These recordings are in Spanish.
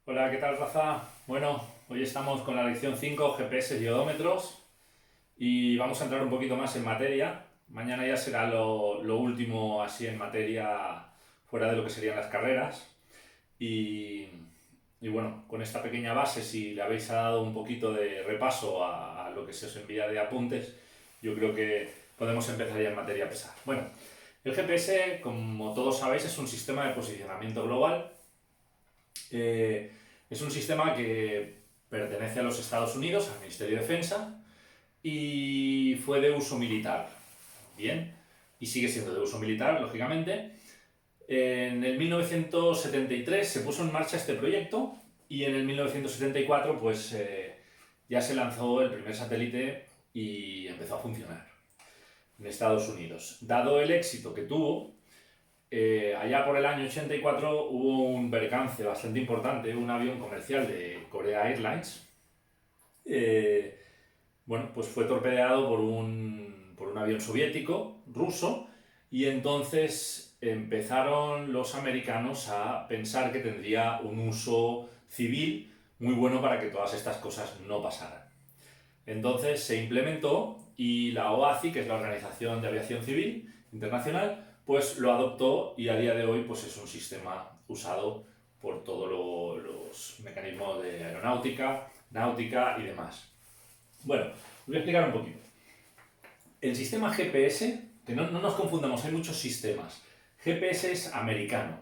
Hola, ¿qué tal, Rafa? Bueno, hoy estamos con la lección 5, GPS y odómetros, y vamos a entrar un poquito más en materia. Mañana ya será lo último así en materia fuera de lo que serían las carreras. Y, y bueno, con esta pequeña base, si le habéis dado un poquito de repaso a lo que se os envía de apuntes, yo creo que podemos empezar ya en materia pesada. Bueno, el GPS, como todos sabéis, es un sistema de posicionamiento global. Eh, es un sistema que pertenece a los Estados Unidos, al Ministerio de Defensa, y fue de uso militar. Bien, y sigue siendo de uso militar, lógicamente. En el 1973 se puso en marcha este proyecto y en el 1974 pues ya se lanzó el primer satélite y empezó a funcionar en Estados Unidos. Dado el éxito que tuvo, allá por el año 84 hubo un percance bastante importante, un avión comercial de Korea Airlines, eh, bueno, pues fue torpedeado por un avión soviético, ruso, y entonces empezaron los americanos a pensar que tendría un uso civil muy bueno para que todas estas cosas no pasaran. Entonces se implementó y la OACI, que es la Organización de Aviación Civil Internacional, pues lo adoptó y a día de hoy pues es un sistema usado por todos los mecanismos de aeronáutica, náutica y demás. Bueno, voy a explicar un poquito. El sistema GPS, que no nos confundamos, hay muchos sistemas. GPS es americano,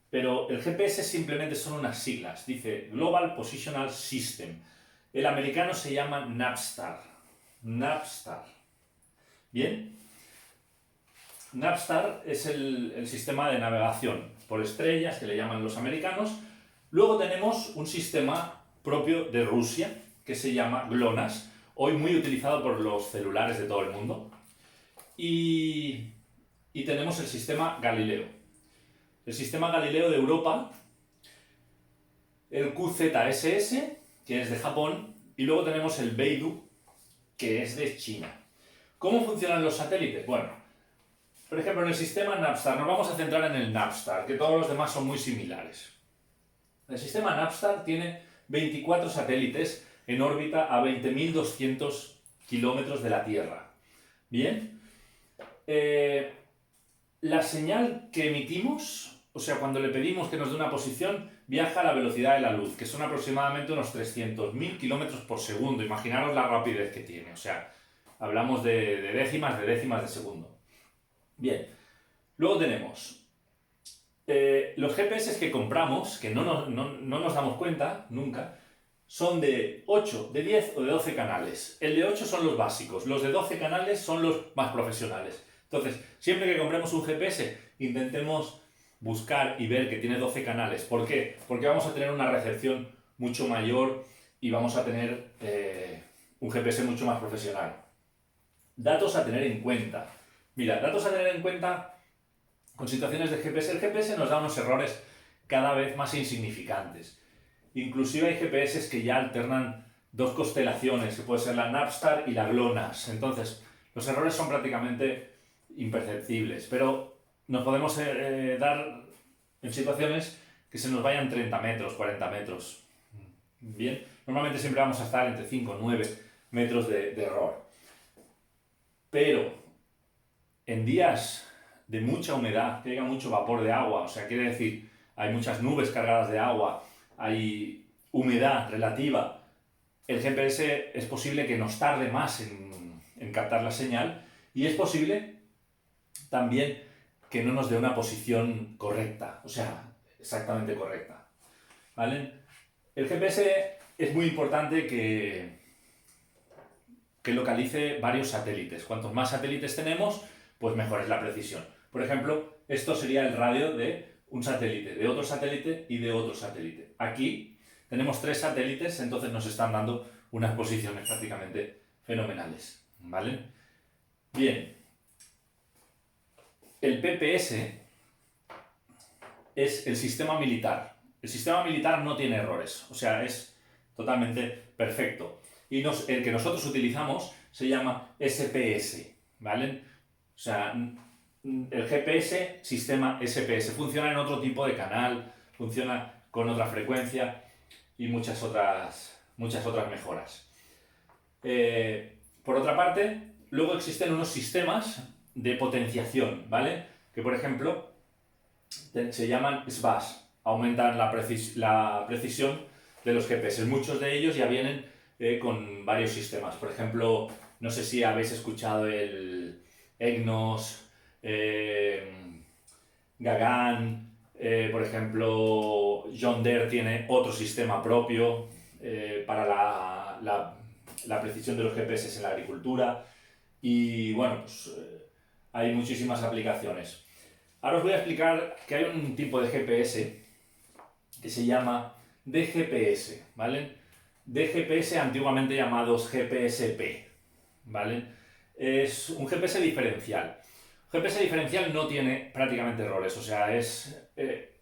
pero el GPS simplemente son unas siglas. Dice Global Positional System. El americano se llama Navstar. Navstar. Bien. Navstar es el sistema de navegación por estrellas que le llaman los americanos. Luego tenemos un sistema propio de Rusia que se llama GLONASS, hoy muy utilizado por los celulares de todo el mundo. Y, y tenemos el sistema Galileo. El sistema Galileo de Europa, el QZSS, que es de Japón, y luego tenemos el Beidou, que es de China. ¿Cómo funcionan los satélites? Bueno, por ejemplo, en el sistema Navstar, nos vamos a centrar en el Navstar, que todos los demás son muy similares. El sistema Navstar tiene 24 satélites en órbita a 20.200 kilómetros de la Tierra. Bien, la señal que emitimos, o sea, cuando le pedimos que nos dé una posición, viaja a la velocidad de la luz, que son aproximadamente unos 300.000 kilómetros por segundo. Imaginaros la rapidez que tiene, o sea, hablamos de décimas de segundo. Bien, luego tenemos los GPS que compramos, que no nos damos cuenta nunca, son de 8, de 10 o de 12 canales. El de 8 son los básicos, los de 12 canales son los más profesionales. Entonces, siempre que compremos un GPS, intentemos buscar y ver que tiene 12 canales. ¿Por qué? Porque vamos a tener una recepción mucho mayor y vamos a tener un GPS mucho más profesional. Datos a tener en cuenta. Mira, datos a tener en cuenta con situaciones de GPS. El GPS nos da unos errores cada vez más insignificantes. Inclusive hay GPS que ya alternan dos constelaciones, que puede ser la Navstar y la GLONASS. Entonces, los errores son prácticamente imperceptibles, pero nos podemos dar en situaciones que se nos vayan 30 metros, 40 metros. Bien, normalmente siempre vamos a estar entre 5 o 9 metros de error. Pero en días de mucha humedad, que haya mucho vapor de agua, o sea, quiere decir, hay muchas nubes cargadas de agua, hay humedad relativa, el GPS es posible que nos tarde más en captar la señal y es posible también que no nos dé una posición correcta, o sea, exactamente correcta. ¿Vale? El GPS es muy importante que localice varios satélites. Cuantos más satélites tenemos, pues mejor es la precisión. Por ejemplo, esto sería el radio de un satélite, de otro satélite y de otro satélite. Aquí tenemos 3 satélites, entonces nos están dando unas posiciones prácticamente fenomenales. ¿Vale? Bien, el PPS es el sistema militar. El sistema militar no tiene errores, o sea, es totalmente perfecto. Y el que nosotros utilizamos se llama SPS, ¿vale? O sea, el GPS, sistema SPS, funciona en otro tipo de canal, funciona con otra frecuencia y muchas otras mejoras. Por otra parte, luego existen unos sistemas de potenciación, ¿vale? Que por ejemplo se llaman SBAS, aumentan la precisión de los GPS. Muchos de ellos ya vienen con varios sistemas. Por ejemplo, no sé si habéis escuchado el EGNOS, Gagan, por ejemplo, John Deere tiene otro sistema propio para la precisión de los GPS en la agricultura. Y bueno, pues hay muchísimas aplicaciones. Ahora os voy a explicar que hay un tipo de GPS que se llama DGPS, ¿vale? DGPS, antiguamente llamados GPSP, ¿vale? Es un GPS diferencial. GPS diferencial no tiene prácticamente errores, o sea,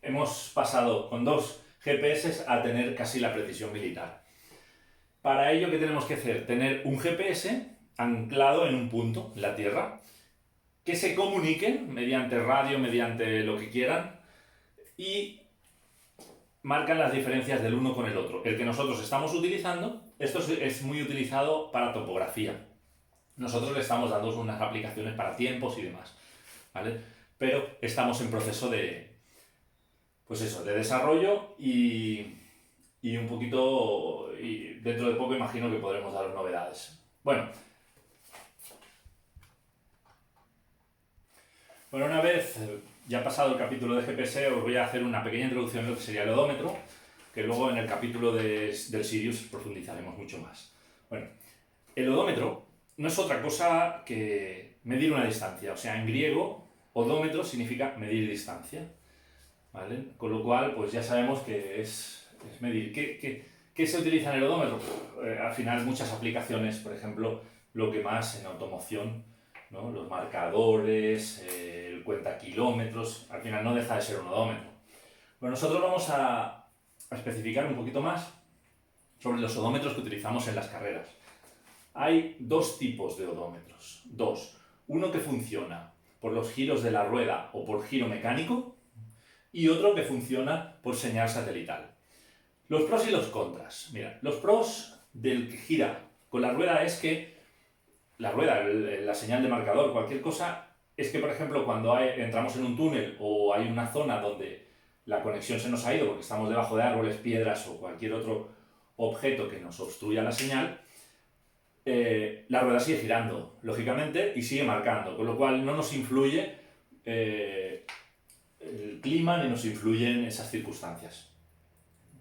hemos pasado con dos GPS a tener casi la precisión militar. Para ello, ¿qué tenemos que hacer? Tener un GPS anclado en un punto, en la Tierra, que se comuniquen mediante radio, mediante lo que quieran, y marcan las diferencias del uno con el otro. El que nosotros estamos utilizando, esto es muy utilizado para topografía. Nosotros le estamos dando unas aplicaciones para tiempos y demás, ¿vale? Pero estamos en proceso de, pues eso, de desarrollo y un poquito, y dentro de poco imagino que podremos daros novedades. Bueno, una vez ya pasado el capítulo de GPS, os voy a hacer una pequeña introducción de lo que sería el odómetro, que luego en el capítulo del Sirius profundizaremos mucho más. Bueno, el odómetro no es otra cosa que medir una distancia, o sea, en griego, odómetro significa medir distancia, ¿vale? Con lo cual, pues ya sabemos que es medir. ¿Qué se utiliza en el odómetro? Al final, muchas aplicaciones, por ejemplo, lo que más en automoción, ¿no? Los marcadores, el cuenta kilómetros, al final no deja de ser un odómetro. Bueno, nosotros vamos a especificar un poquito más sobre los odómetros que utilizamos en las carreras. Hay dos tipos de odómetros, dos. Uno que funciona por los giros de la rueda o por giro mecánico y otro que funciona por señal satelital. Los pros y los contras. Mira, los pros del que gira con la rueda es que la rueda, la señal de marcador, cualquier cosa, es que, por ejemplo, cuando entramos en un túnel o hay una zona donde la conexión se nos ha ido porque estamos debajo de árboles, piedras o cualquier otro objeto que nos obstruya la señal, la rueda sigue girando, lógicamente, y sigue marcando, con lo cual no nos influye el clima ni nos influyen esas circunstancias.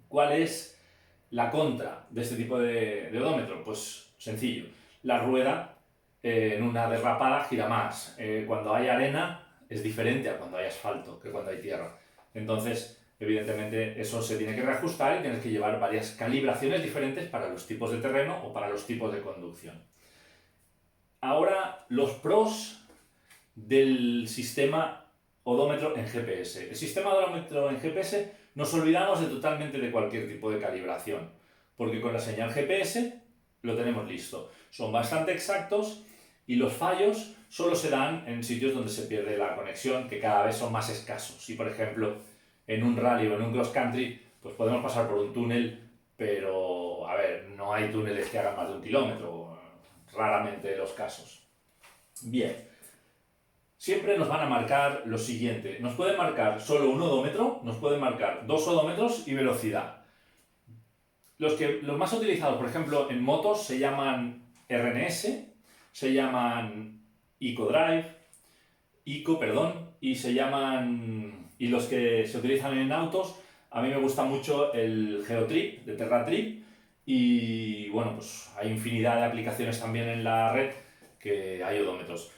¿Cuál es la contra de este tipo de odómetro? Pues sencillo, la rueda en una derrapada gira más. Cuando hay arena es diferente a cuando hay asfalto que cuando hay tierra. Entonces, evidentemente, eso se tiene que reajustar y tienes que llevar varias calibraciones diferentes para los tipos de terreno o para los tipos de conducción. Ahora, los pros del sistema odómetro en GPS. El sistema odómetro en GPS nos olvidamos totalmente de cualquier tipo de calibración, porque con la señal GPS lo tenemos listo. Son bastante exactos y los fallos solo se dan en sitios donde se pierde la conexión, que cada vez son más escasos. Si, por ejemplo, en un rally o en un cross country, pues podemos pasar por un túnel, pero, a ver, no hay túneles que hagan más de 1 kilómetro, raramente los casos. Bien, siempre nos van a marcar lo siguiente. Nos pueden marcar solo un odómetro, nos pueden marcar 2 odómetros y velocidad. Los más utilizados, por ejemplo, en motos se llaman RNS, se llaman ICO, y los que se utilizan en autos, a mí me gusta mucho el Geotrip, de TerraTrip, y bueno, pues hay infinidad de aplicaciones también en la red que hay odómetros.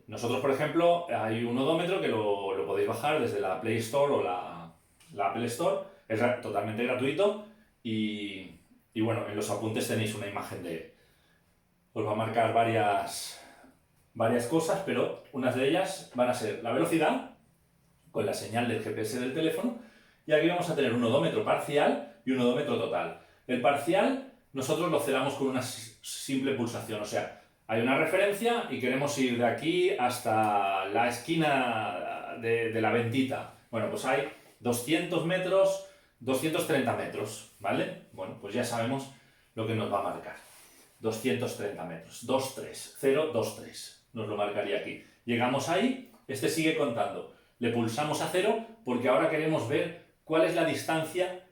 Nosotros, por ejemplo, hay un odómetro que lo podéis bajar desde la Play Store o la Apple Store, es totalmente gratuito y bueno, en los apuntes tenéis una imagen os va a marcar varias cosas, pero unas de ellas van a ser la velocidad con la señal del GPS del teléfono, y aquí vamos a tener un odómetro parcial y un odómetro total. El parcial nosotros lo cerramos con una simple pulsación, o sea, hay una referencia y queremos ir de aquí hasta la esquina de la Ventita. Bueno, pues hay 200 metros 230 metros, ¿vale? Bueno, pues ya sabemos lo que nos va a marcar. 230 metros, 23, 0, 23, nos lo marcaría aquí. Llegamos ahí, este sigue contando. Le pulsamos a 0 porque ahora queremos ver cuál es la distancia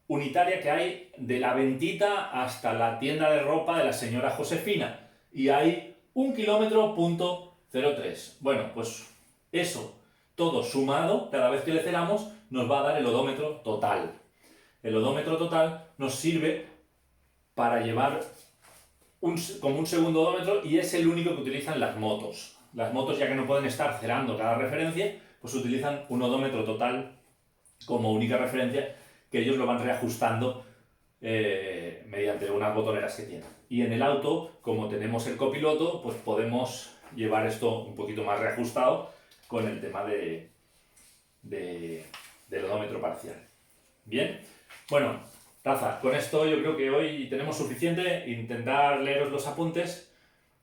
unitaria que hay de la ventita hasta la tienda de ropa de la señora Josefina. Y hay 1,03 km. Bueno, pues eso, todo sumado, cada vez que le cerramos, nos va a dar el odómetro total. El odómetro total nos sirve para llevar como un segundo odómetro y es el único que utilizan las motos. Las motos, ya que no pueden estar cerrando cada referencia, pues utilizan un odómetro total como única referencia, que ellos lo van reajustando mediante unas botoneras que tienen. Y en el auto, como tenemos el copiloto, pues podemos llevar esto un poquito más reajustado con el tema del odómetro parcial. Bien, bueno, Raza, con esto yo creo que hoy tenemos suficiente. Intentar leeros los apuntes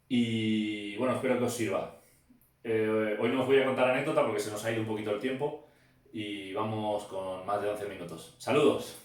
y bueno, espero que os sirva. Hoy no os voy a contar anécdota porque se nos ha ido un poquito el tiempo y vamos con más de 11 minutos. ¡Saludos!